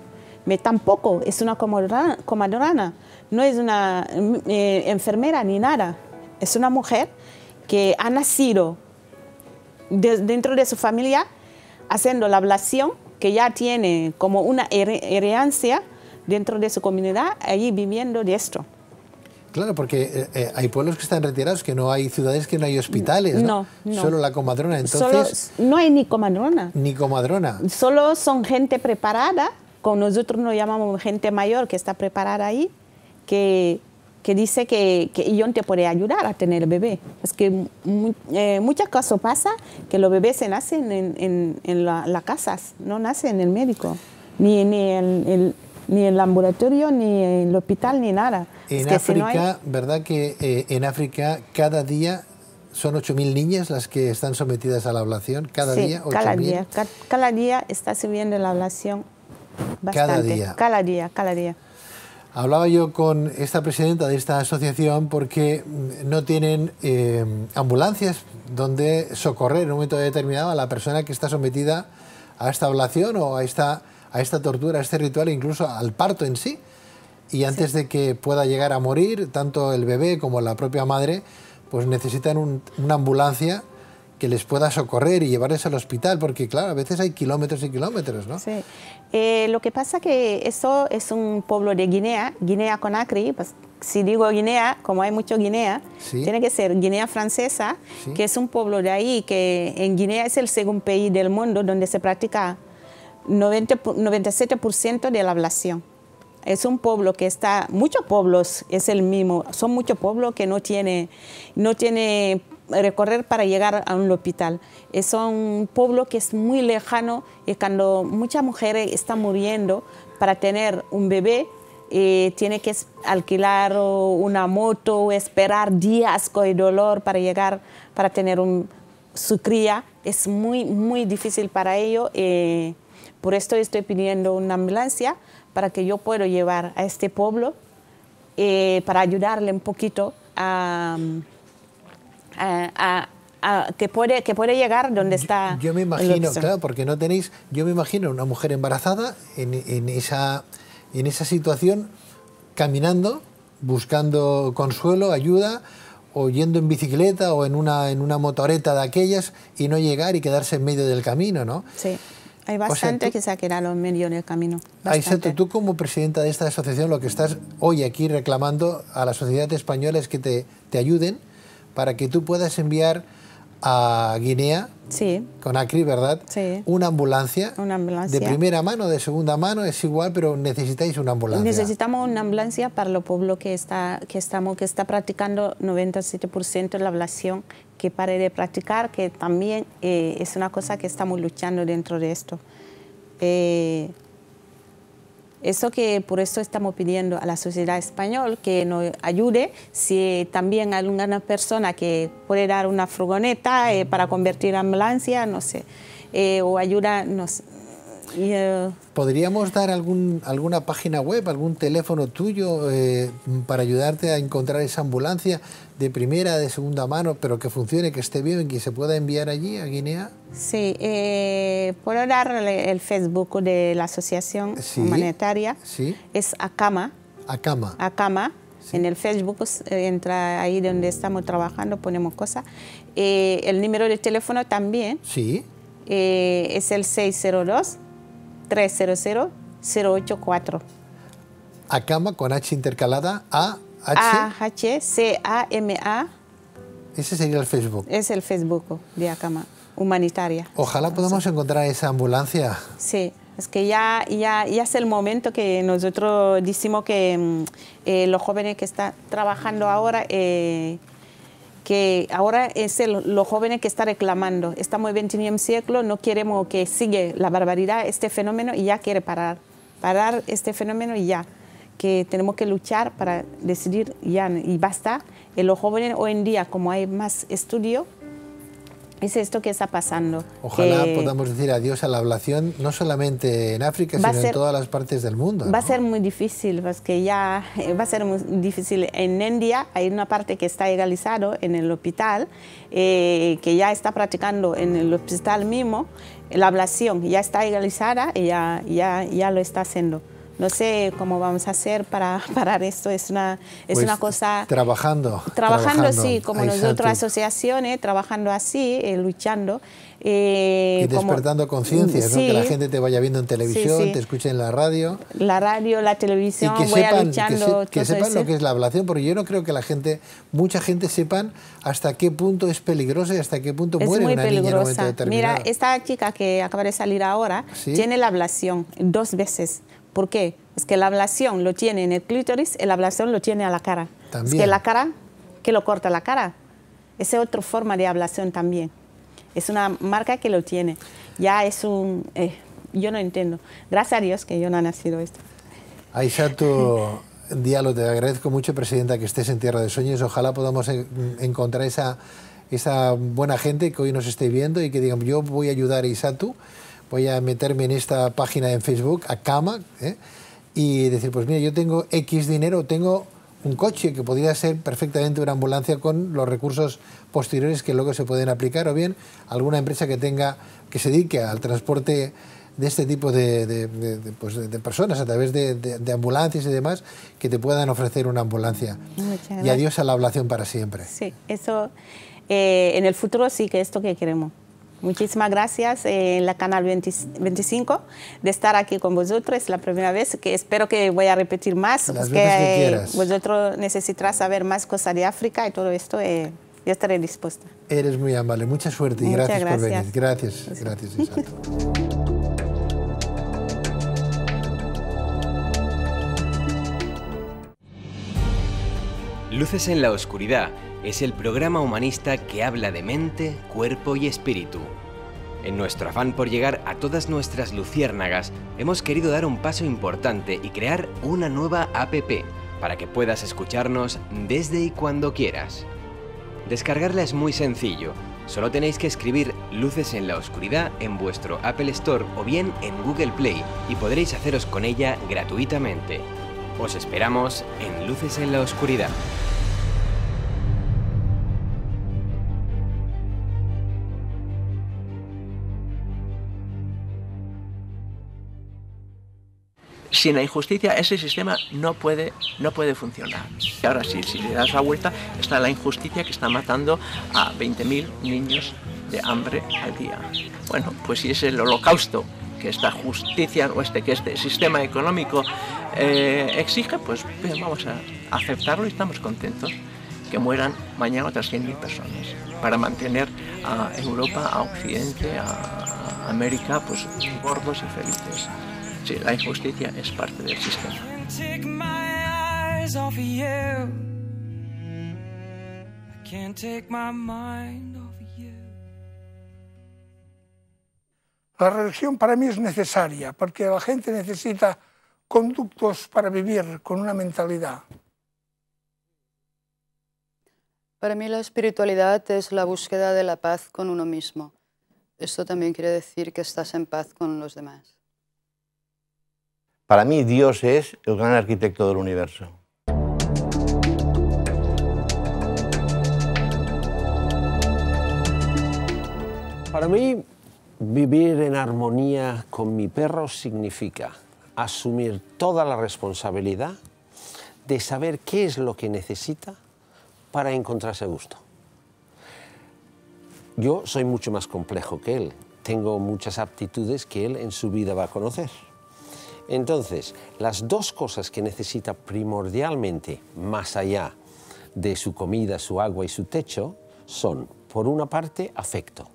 Tampoco es una comadrona, no es una enfermera ni nada. Es una mujer que ha nacido dentro de su familia haciendo la ablación, que ya tiene como una herencia dentro de su comunidad, allí viviendo de esto. Claro, porque hay pueblos que están retirados, que no hay ciudades, que no hay hospitales, ¿no? Solo la comadrona, entonces... No hay ni comadrona. Ni comadrona. Solo son gente preparada, con nosotros nos llamamos gente mayor que está preparada ahí, que dice que ellos te pueden ayudar a tener el bebé. Es que muchos casos pasa que los bebés se nacen en las casas, no nacen en el médico, ni en el laboratorio, ni en el hospital, ni nada. En África, ¿verdad que en África cada día son 8.000 niñas las que están sometidas a la ablación? ¿Cada día? 8.000. Cada día está subiendo la ablación bastante. Cada día. Hablaba yo con esta presidenta de esta asociación porque no tienen ambulancias donde socorrer en un momento determinado a la persona que está sometida a esta ablación o a esta tortura, a este ritual, incluso al parto en sí. Y antes de que pueda llegar a morir, tanto el bebé como la propia madre, pues necesitan una ambulancia que les pueda socorrer y llevarles al hospital, porque claro, a veces hay kilómetros y kilómetros, ¿no? Sí. Lo que pasa que eso es un pueblo de Guinea Conakry, pues si digo Guinea, como hay mucho Guinea, tiene que ser Guinea Francesa, que es un pueblo de ahí, que en Guinea es el segundo país del mundo donde se practica 97% de la ablación. Es un pueblo que está, muchos pueblos es el mismo, son muchos pueblos que no tiene recorrer para llegar a un hospital. Es un pueblo que es muy lejano y cuando muchas mujeres están muriendo para tener un bebé, tiene que alquilar una moto o esperar días con el dolor para llegar, para tener su cría. Es muy, muy difícil para ellos. Por esto estoy pidiendo una ambulancia para que yo pueda llevar a este pueblo para ayudarle un poquito que puede llegar donde está. Yo me imagino, claro, porque no tenéis, yo me imagino una mujer embarazada en esa situación, caminando, buscando consuelo, ayuda, o yendo en bicicleta o en una motoreta de aquellas y no llegar y quedarse en medio del camino, ¿no? Sí, hay bastante que se ha quedado en medio del camino. Aisato, tú como presidenta de esta asociación lo que estás hoy aquí reclamando a la sociedad española es que te ayuden para que tú puedas enviar a Guinea, sí, Conakry, ¿verdad? Sí. Una ambulancia de primera mano, de segunda mano, es igual, pero necesitáis una ambulancia. Necesitamos una ambulancia para el pueblo que está practicando 97% de la ablación, que pare de practicar, que también es una cosa que estamos luchando dentro de esto. Eso que por eso estamos pidiendo a la sociedad española que nos ayude, si también hay alguna persona que puede dar una furgoneta para convertir en ambulancia, no sé, o ayuda, no sé. ¿Podríamos dar alguna página web, algún teléfono tuyo para ayudarte a encontrar esa ambulancia de primera, de segunda mano, pero que funcione, que esté bien y que se pueda enviar allí a Guinea? Sí, puedo dar el Facebook de la asociación humanitaria. Sí. Es ACAMA. ACAMA. ACAMA. Sí. En el Facebook entra ahí donde estamos trabajando, ponemos cosas. El número de teléfono también. Sí. Es el 602-300-084. ACAMA con H intercalada, A-H-C-A-M-A. Ese sería el Facebook. Es el Facebook de ACAMA, humanitaria. Ojalá podamos encontrar esa ambulancia. Sí, es que ya es el momento que nosotros decimos que los jóvenes que están trabajando ahora, que ahora es los jóvenes que están reclamando. Estamos en el XXI siglo, no queremos que siga la barbaridad, este fenómeno, y ya quiere parar este fenómeno y ya. Que tenemos que luchar para decidir ya y basta. En los jóvenes hoy en día, como hay más estudio, es esto que está pasando. Ojalá podamos decir adiós a la ablación, no solamente en África, sino en todas las partes del mundo. Va a ser muy difícil, porque ya va a ser muy difícil. En India hay una parte que está legalizado en el hospital, que ya está practicando en el hospital mismo, la ablación ya está legalizada y ya lo está haciendo. No sé cómo vamos a hacer para parar esto, es una cosa... Trabajando, sí, como nosotros asociaciones, trabajando así, luchando. Y despertando conciencias, sí, ¿no? Que la gente te vaya viendo en televisión, sí, sí. te escuche en la radio. La radio, la televisión, y que sepan, luchando. Que sepan lo que es la ablación, porque yo no creo que mucha gente sepan hasta qué punto es peligrosa y hasta qué punto muere una niña en un momento determinado. Mira, esta chica que acaba de salir ahora, ¿sí? Tiene la ablación 2 veces. ¿Por qué? Es que la ablación lo tiene en el clítoris y la ablación lo tiene a la cara. También. Es que la cara, que lo corta la cara. Esa es otra forma de ablación también. Es una marca que lo tiene. Ya es un... yo no entiendo. Gracias a Dios que yo no he nacido esto. Aisato Diallo, te agradezco mucho, presidenta, que estés en Tierra de Sueños. Ojalá podamos encontrar esa buena gente que hoy nos esté viendo y que digan, yo voy a ayudar a Aisato. Voy a meterme en esta página en Facebook, ACAMA, y decir, pues mira, yo tengo X dinero, tengo un coche que podría ser perfectamente una ambulancia con los recursos posteriores que luego se pueden aplicar, o bien alguna empresa que se dedique al transporte de este tipo de personas a través de ambulancias y demás, que te puedan ofrecer una ambulancia. Y adiós a la ablación para siempre. Sí, eso en el futuro sí que es esto que queremos. Muchísimas gracias en la Canal 25 de estar aquí con vosotros. Es la primera vez que espero que voy a repetir más. Las veces que quieras. Vosotros necesitáis saber más cosas de África y todo esto. Yo estaré dispuesta. Eres muy amable. Mucha suerte y gracias por venir. Gracias, Aisato. Luces en la Oscuridad es el programa humanista que habla de mente, cuerpo y espíritu. En nuestro afán por llegar a todas nuestras luciérnagas, hemos querido dar un paso importante y crear una nueva app para que puedas escucharnos desde y cuando quieras. Descargarla es muy sencillo, solo tenéis que escribir Luces en la Oscuridad en vuestro Apple Store o bien en Google Play y podréis haceros con ella gratuitamente. Os esperamos en Luces en la Oscuridad. Sin la injusticia ese sistema no puede funcionar. Y ahora sí, si le das la vuelta, está la injusticia que está matando a 20.000 niños de hambre al día. Bueno, pues si es el holocausto que esta justicia, que este sistema económico exige, pues vamos a aceptarlo y estamos contentos. Que mueran mañana otras 100.000 personas para mantener a Europa, a Occidente, a América, pues gordos y felices. Sí, la injusticia es parte del sistema. La religión para mí es necesaria porque la gente necesita conductos para vivir con una mentalidad. Para mí la espiritualidad es la búsqueda de la paz con uno mismo. Esto también quiere decir que estás en paz con los demás. Para mí Dios es el gran arquitecto del universo. Para mí, vivir en armonía con mi perro significa asumir toda la responsabilidad de saber qué es lo que necesita para encontrarse a gusto. Yo soy mucho más complejo que él. Tengo muchas aptitudes que él en su vida va a conocer. Entonces, las dos cosas que necesita primordialmente, más allá de su comida, su agua y su techo, son, por una parte, afecto,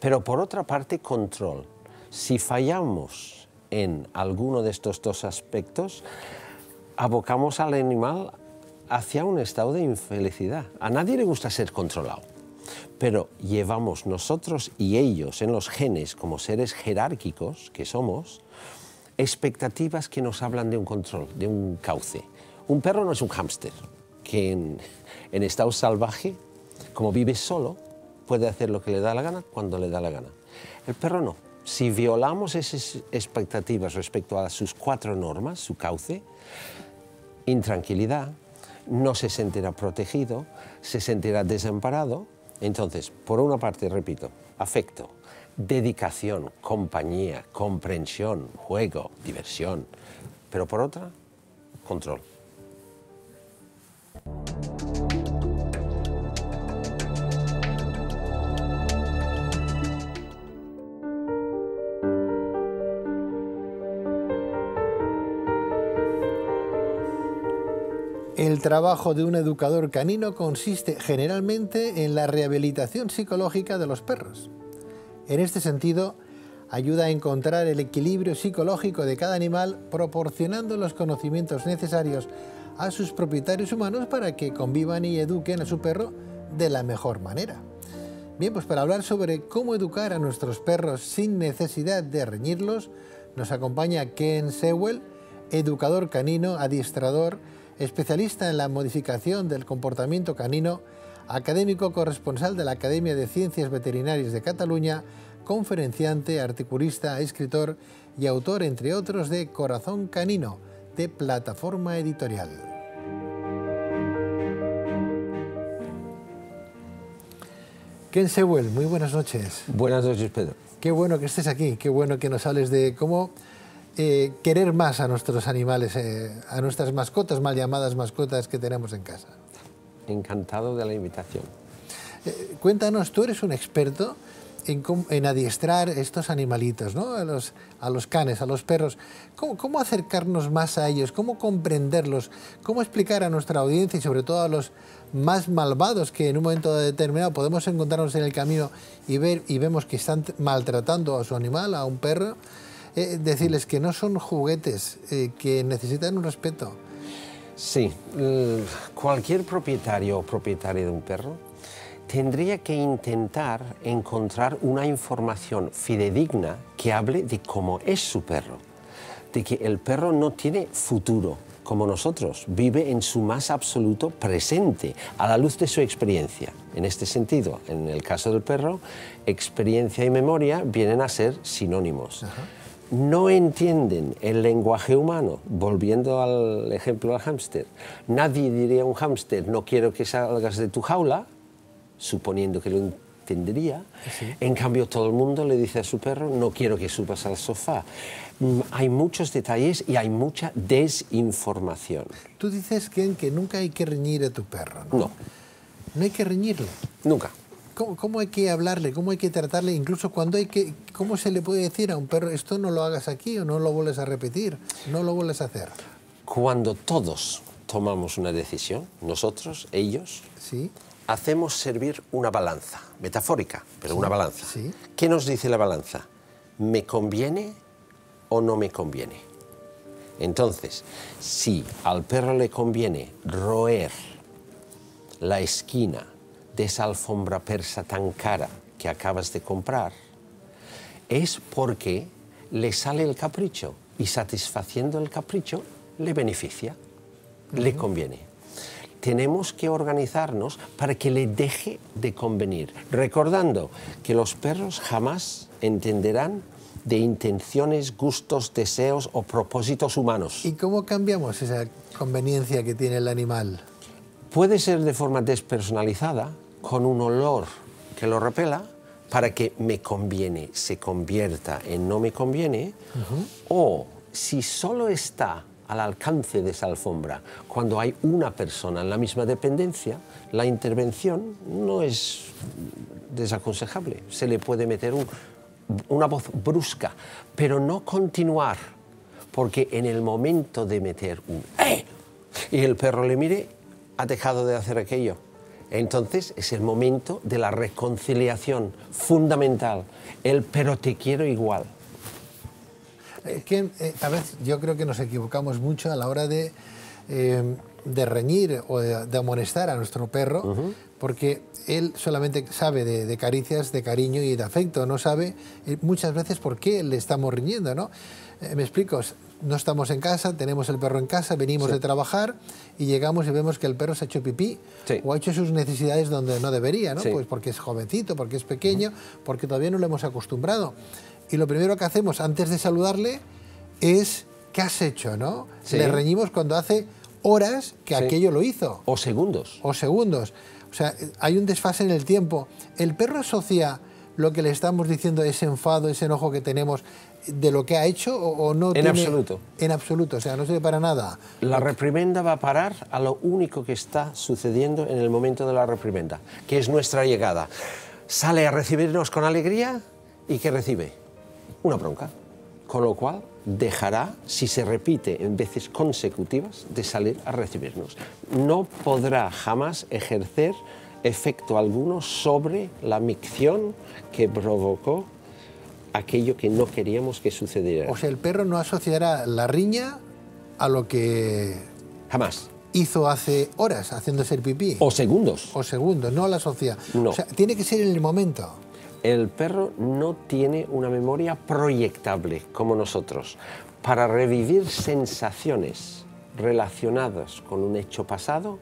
pero por otra parte, control. Si fallamos en alguno de estos dos aspectos, abocamos al animal hacia un estado de infelicidad. A nadie le gusta ser controlado, pero llevamos nosotros y ellos en los genes, como seres jerárquicos que somos, expectativas que nos hablan de un control, de un cauce. Un perro no es un hámster, que en estado salvaje, como vive solo, puede hacer lo que le da la gana cuando le da la gana. El perro no. Si violamos esas expectativas respecto a sus 4 normas, su cauce, intranquilidad, no se sentirá protegido, se sentirá desamparado. Entonces, por una parte, repito, afecto, dedicación, compañía, comprensión, juego, diversión, pero por otra, control. El trabajo de un educador canino consiste generalmente en la rehabilitación psicológica de los perros. En este sentido, ayuda a encontrar el equilibrio psicológico de cada animal, proporcionando los conocimientos necesarios a sus propietarios humanos para que convivan y eduquen a su perro de la mejor manera. Bien, pues para hablar sobre cómo educar a nuestros perros sin necesidad de reñirlos, nos acompaña Ken Sewell, educador canino, adiestrador, especialista en la modificación del comportamiento canino, académico corresponsal de la Academia de Ciencias Veterinarias de Cataluña, conferenciante, articulista, escritor y autor, entre otros, de Corazón Canino, de Plataforma Editorial. Ken Sewell, muy buenas noches. Buenas noches, Pedro. Qué bueno que estés aquí, qué bueno que nos hables de cómo querer más a nuestros animales, a nuestras mascotas, mal llamadas mascotas que tenemos en casa. Encantado de la invitación. Cuéntanos, tú eres un experto en adiestrar estos animalitos, ¿no? A los canes, a los perros. ¿Cómo acercarnos más a ellos? ¿Cómo comprenderlos? ¿Cómo explicar a nuestra audiencia y sobre todo a los más malvados que en un momento determinado podemos encontrarnos en el camino y vemos que están maltratando a su animal, a un perro? Decirles que no son juguetes, que necesitan un respeto. Sí, cualquier propietario o propietaria de un perro tendría que intentar encontrar una información fidedigna que hable de cómo es su perro, de que el perro no tiene futuro como nosotros, vive en su más absoluto presente, a la luz de su experiencia. En este sentido, en el caso del perro, experiencia y memoria vienen a ser sinónimos. Ajá. No entienden el lenguaje humano. Volviendo al ejemplo del hámster, nadie diría a un hámster, no quiero que salgas de tu jaula, suponiendo que lo entendería. Sí. En cambio, todo el mundo le dice a su perro, no quiero que subas al sofá. Hay muchos detalles y hay mucha desinformación. Tú dices que nunca hay que reñir a tu perro, ¿no? No. No hay que reñirle. Nunca. ¿Cómo hay que hablarle? ¿Cómo hay que tratarle? Incluso cuando hay que... ¿Cómo se le puede decir a un perro, esto no lo hagas aquí o no lo vuelves a repetir, no lo vuelves a hacer? Cuando todos tomamos una decisión, nosotros, ellos, ¿sí?, hacemos servir una balanza, metafórica, pero una balanza. Sí. ¿Qué nos dice la balanza? ¿Me conviene o no me conviene? Entonces, si al perro le conviene roer la esquina de esa alfombra persa tan cara que acabas de comprar, es porque le sale el capricho y satisfaciendo el capricho le beneficia, le conviene. Tenemos que organizarnos para que le deje de convenir, recordando que los perros jamás entenderán de intenciones, gustos, deseos o propósitos humanos. ¿Y cómo cambiamos esa conveniencia que tiene el animal? Puede ser de forma despersonalizada, con un olor que lo repela, para que me conviene se convierta en no me conviene, o si solo está al alcance de esa alfombra, cuando hay una persona en la misma dependencia, la intervención no es desaconsejable. Se le puede meter una voz brusca, pero no continuar, porque en el momento de meter un ¡eh!, y el perro le mire, ha dejado de hacer aquello. Entonces es el momento de la reconciliación fundamental, el pero te quiero igual. A veces yo creo que nos equivocamos mucho a la hora de reñir o de amonestar a nuestro perro, porque él solamente sabe de caricias, de cariño y de afecto, no sabe muchas veces por qué le estamos riñendo, ¿no? Me explico, no estamos en casa, tenemos el perro en casa, venimos de trabajar y llegamos y vemos que el perro se ha hecho pipí o ha hecho sus necesidades donde no debería, ¿no? Pues porque es jovencito, porque es pequeño, porque todavía no lo hemos acostumbrado. Y lo primero que hacemos antes de saludarle es ¿qué has hecho?, ¿no? Le reñimos cuando hace horas que aquello lo hizo. O segundos. O segundos. O sea, hay un desfase en el tiempo. ¿El perro asocia lo que le estamos diciendo, ese enfado, ese enojo que tenemos, de lo que ha hecho o no? En absoluto. En absoluto, o sea, no sirve para nada. La reprimenda va a parar a lo único que está sucediendo en el momento de la reprimenda, que es nuestra llegada. Sale a recibirnos con alegría y ¿qué recibe? Una bronca. Con lo cual dejará, si se repite en veces consecutivas, de salir a recibirnos. No podrá jamás ejercer efecto alguno sobre la micción que provocó aquello que no queríamos que sucediera. O sea, el perro no asociará la riña a lo que... Jamás. Hizo hace horas, haciéndose el pipí. O segundos. O segundos, no la asocia. No. O sea, tiene que ser en el momento. El perro no tiene una memoria proyectable como nosotros. Para revivir sensaciones relacionadas con un hecho pasado,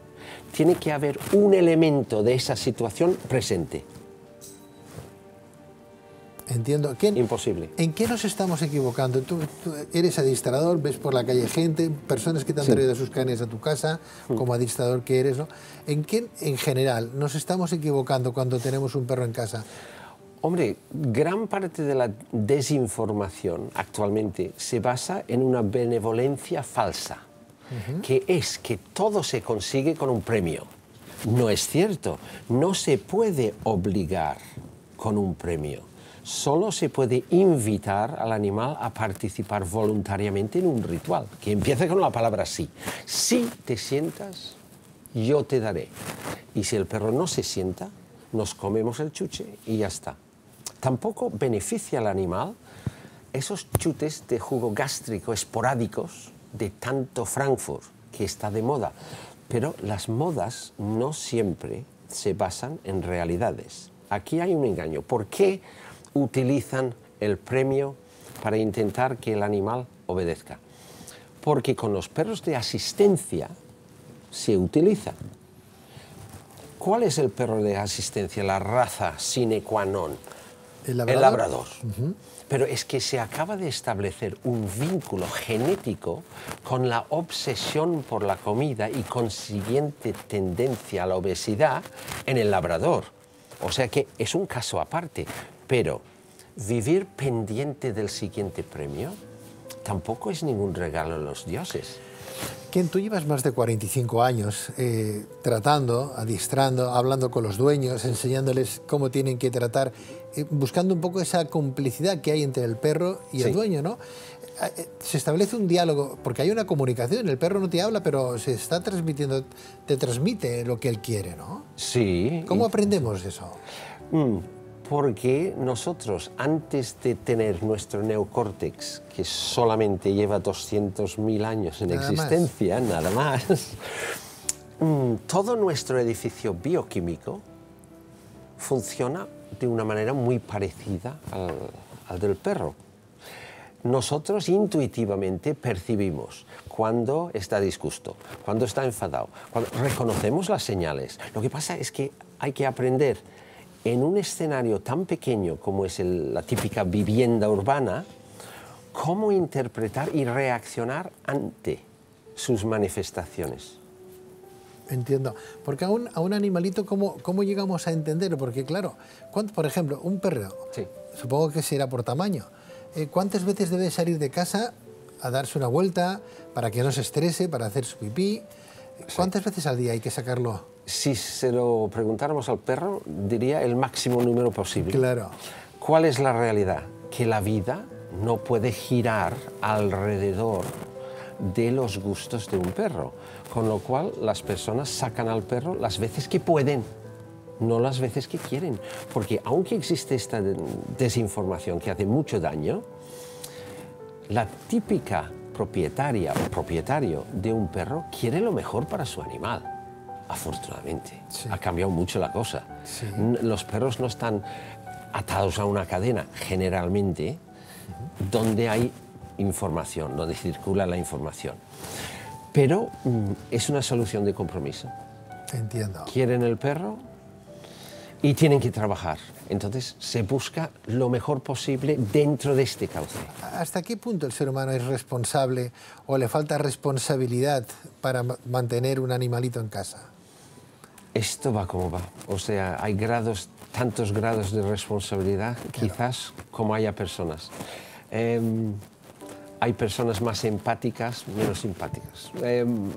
tiene que haber un elemento de esa situación presente. Entiendo. Imposible. ¿En qué nos estamos equivocando? Tú eres adiestrador, ves por la calle gente, personas que te han traído sus canes a tu casa, como adiestrador que eres, ¿no? ¿En qué, en general, nos estamos equivocando cuando tenemos un perro en casa? Hombre, gran parte de la desinformación actualmente se basa en una benevolencia falsa, que es que todo se consigue con un premio. No es cierto, no se puede obligar con un premio. Solo se puede invitar al animal a participar voluntariamente en un ritual, que empieza con la palabra sí. Si te sientas, yo te daré. Y si el perro no se sienta, nos comemos el chuche y ya está. Tampoco beneficia al animal esos chutes de jugo gástrico esporádicos de tanto Frankfurt, que está de moda. Pero las modas no siempre se basan en realidades. Aquí hay un engaño. ¿Por qué utilizan el premio para intentar que el animal obedezca? Porque con los perros de asistencia se utiliza. ¿Cuál es el perro de asistencia, la raza sine qua non? El labrador. El labrador. Pero es que se acaba de establecer un vínculo genético con la obsesión por la comida y consiguiente tendencia a la obesidad en el labrador. O sea que es un caso aparte, pero vivir pendiente del siguiente premio tampoco es ningún regalo de los dioses. Ken, tú llevas más de 45 años tratando, adiestrando, hablando con los dueños, enseñándoles cómo tienen que tratar, buscando un poco esa complicidad que hay entre el perro y el dueño, ¿no? Se establece un diálogo, porque hay una comunicación, el perro no te habla, pero se está transmitiendo, te transmite lo que él quiere, ¿no? Sí. ¿Cómo aprendemos eso? Porque nosotros, antes de tener nuestro neocórtex, que solamente lleva 200.000 años en existencia, nada más, todo nuestro edificio bioquímico funciona de una manera muy parecida al del perro. Nosotros intuitivamente percibimos cuando está disgusto, cuando está enfadado, cuando reconocemos las señales. Lo que pasa es que hay que aprender en un escenario tan pequeño como es la típica vivienda urbana, cómo interpretar y reaccionar ante sus manifestaciones. Entiendo. Porque a un animalito, ¿cómo llegamos a entenderlo? Porque claro, por ejemplo, un perro, supongo que será por tamaño, ¿cuántas veces debe salir de casa a darse una vuelta para que no se estrese, para hacer su pipí? ¿Cuántas veces al día hay que sacarlo? Si se lo preguntáramos al perro, diría el máximo número posible. Claro. ¿Cuál es la realidad? Que la vida no puede girar alrededor de los gustos de un perro, con lo cual las personas sacan al perro las veces que pueden, no las veces que quieren, porque aunque existe esta desinformación que hace mucho daño, la típica propietaria o propietario de un perro quiere lo mejor para su animal. Afortunadamente, ha cambiado mucho la cosa. Los perros no están atados a una cadena, generalmente, donde hay información, donde circula la información. Pero es una solución de compromiso. Entiendo. Quieren el perro y tienen que trabajar. Entonces se busca lo mejor posible dentro de este cauce. ¿Hasta qué punto el ser humano es responsable o le falta responsabilidad para mantener un animalito en casa? Esto va como va. O sea, hay tantos grados de responsabilidad, quizás como haya personas. Hay personas más empáticas, menos simpáticas,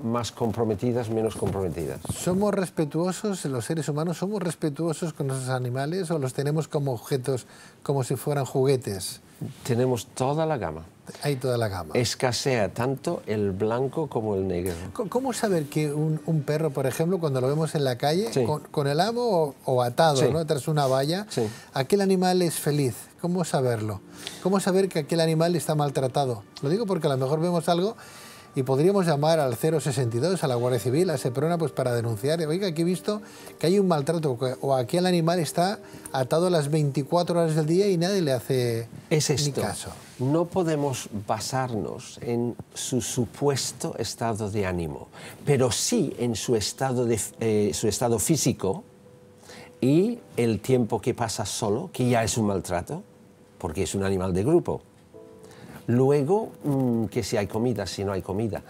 más comprometidas, menos comprometidas. ¿Somos respetuosos, los seres humanos, somos respetuosos con nuestros animales o los tenemos como objetos, como si fueran juguetes? Tenemos toda la gama. Hay toda la gama. Escasea tanto el blanco como el negro. ¿Cómo saber que un perro, por ejemplo, cuando lo vemos en la calle, con el amo o atado, ¿no?, tras una valla, aquel animal es feliz? ¿Cómo saberlo? ¿Cómo saber que aquel animal está maltratado? Lo digo porque a lo mejor vemos algo y podríamos llamar al 062, a la Guardia Civil, a Seprona, pues para denunciar. Oiga, aquí he visto que hay un maltrato o aquel animal está atado las 24 horas del día y nadie le hace ni caso. No podemos basarnos en su supuesto estado de ánimo, pero sí en su estado físico y el tiempo que pasa solo, que ya es un maltrato, porque es un animal de grupo. Luego, que si hay comida, si no hay comida.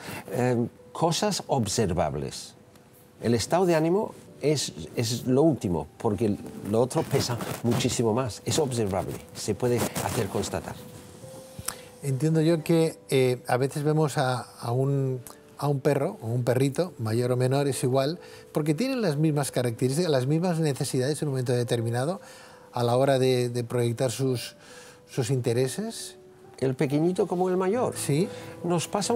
Cosas observables. El estado de ánimo es lo último, porque lo otro pesa muchísimo más. Es observable, se puede hacer constatar. Entiendo yo que a veces vemos a un perro o un perrito, mayor o menor, es igual, porque tienen las mismas características, las mismas necesidades en un momento determinado a la hora de proyectar sus intereses. El pequeñito como el mayor. Sí. Les pasa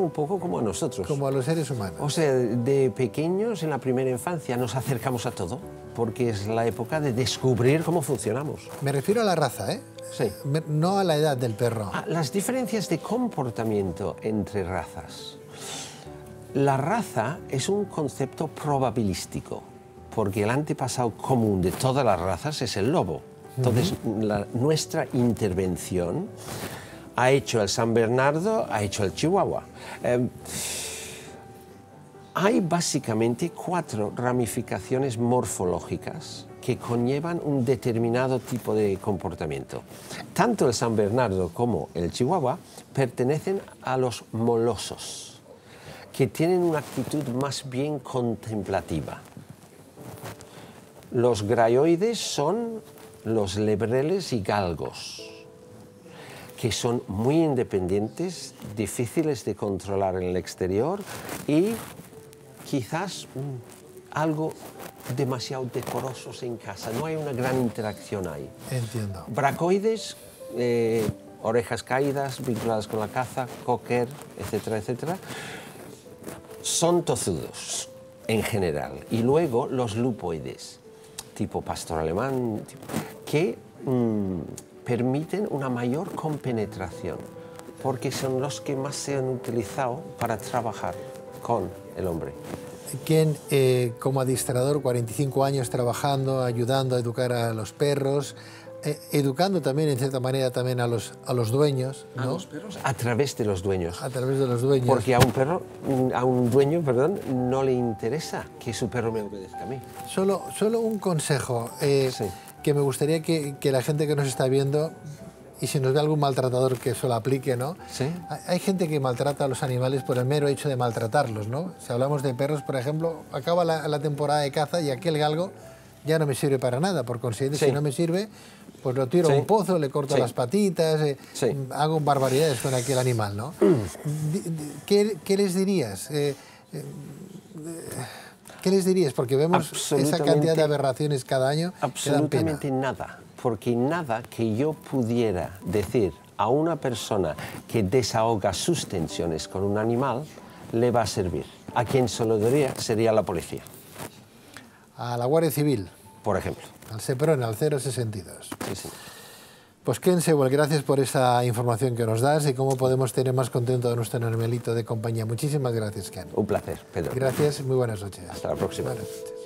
un poco como a nosotros. Como a los seres humanos. O sea, de pequeños, en la primera infancia, nos acercamos a todo, porque es la época de descubrir cómo funcionamos. Me refiero a la raza, ¿eh? Sí. No a la edad del perro. Las diferencias de comportamiento entre razas. La raza es un concepto probabilístico, porque el antepasado común de todas las razas es el lobo. Entonces, nuestra intervención ha hecho el San Bernardo, ha hecho el Chihuahua. Hay básicamente 4 ramificaciones morfológicas que conllevan un determinado tipo de comportamiento. Tanto el San Bernardo como el Chihuahua pertenecen a los molosos, que tienen una actitud más bien contemplativa. Los graioides son los lebreles y galgos, que son muy independientes, difíciles de controlar en el exterior y quizás algo demasiado decorosos en casa. No hay una gran interacción ahí. Entiendo. Bracoides, orejas caídas, vinculadas con la caza, cocker, etcétera, etcétera, son tozudos en general. Y luego los lupoides, tipo pastor alemán, que permiten una mayor compenetración, porque son los que más se han utilizado para trabajar con el hombre. Ken, como adiestrador, 45 años trabajando, ayudando a educar a los perros, educando también, en cierta manera, también a los dueños, ¿no? ¿A los perros? A través de los dueños. A través de los dueños. Porque a un dueño, perdón, no le interesa que su perro me obedezca a mí. Solo un consejo que me gustaría que la gente que nos está viendo, y si nos ve algún maltratador que eso lo aplique, ¿no? Sí. Hay gente que maltrata a los animales por el mero hecho de maltratarlos, ¿no? Si hablamos de perros, por ejemplo, acaba la temporada de caza y aquel galgo ya no me sirve para nada. Por consiguiente, si no me sirve, pues lo tiro a un pozo, le corto las patitas, hago barbaridades con aquel animal, ¿no? ¿Qué les dirías? ¿Qué les dirías? Porque vemos esa cantidad de aberraciones cada año. Absolutamente nada. Porque nada que yo pudiera decir a una persona que desahoga sus tensiones con un animal le va a servir. A quien se lo diría sería la policía. A la Guardia Civil. Por ejemplo. Al Seprona, al 062. Sí, sí. Pues Ken Sewell, gracias por esa información que nos das y cómo podemos tener más contento a nuestro animalito de compañía. Muchísimas gracias, Ken. Un placer, Pedro. Gracias, muy buenas noches. Hasta la próxima. Buenas noches.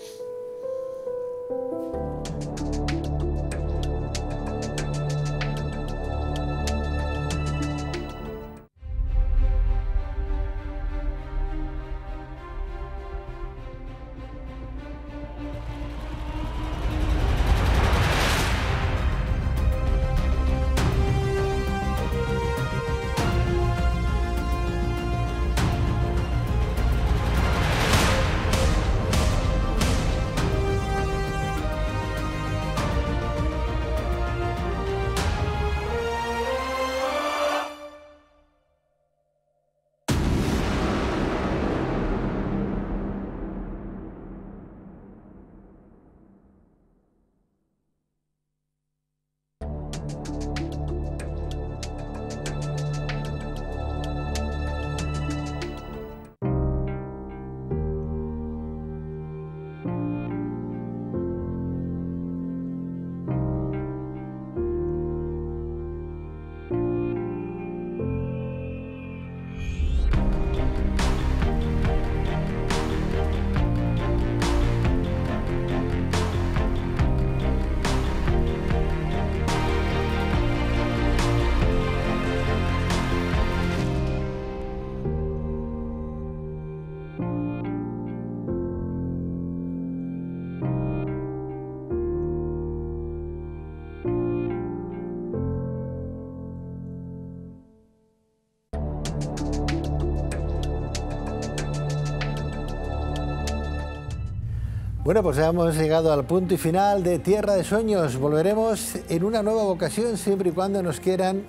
Bueno, pues ya hemos llegado al punto y final de Tierra de Sueños. Volveremos en una nueva ocasión siempre y cuando nos quieran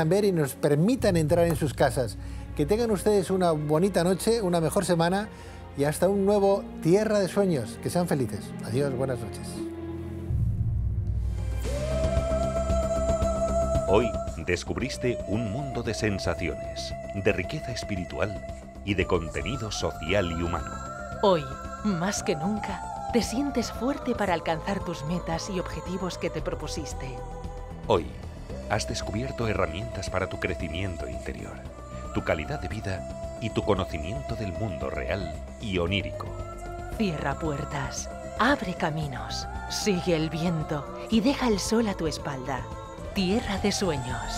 ver y nos permitan entrar en sus casas. Que tengan ustedes una bonita noche, una mejor semana y hasta un nuevo Tierra de Sueños. Que sean felices. Adiós, buenas noches. Hoy descubriste un mundo de sensaciones, de riqueza espiritual y de contenido social y humano. Hoy, más que nunca, te sientes fuerte para alcanzar tus metas y objetivos que te propusiste. Hoy, has descubierto herramientas para tu crecimiento interior, tu calidad de vida y tu conocimiento del mundo real y onírico. Cierra puertas, abre caminos, sigue el viento y deja el sol a tu espalda. Tierra de Sueños.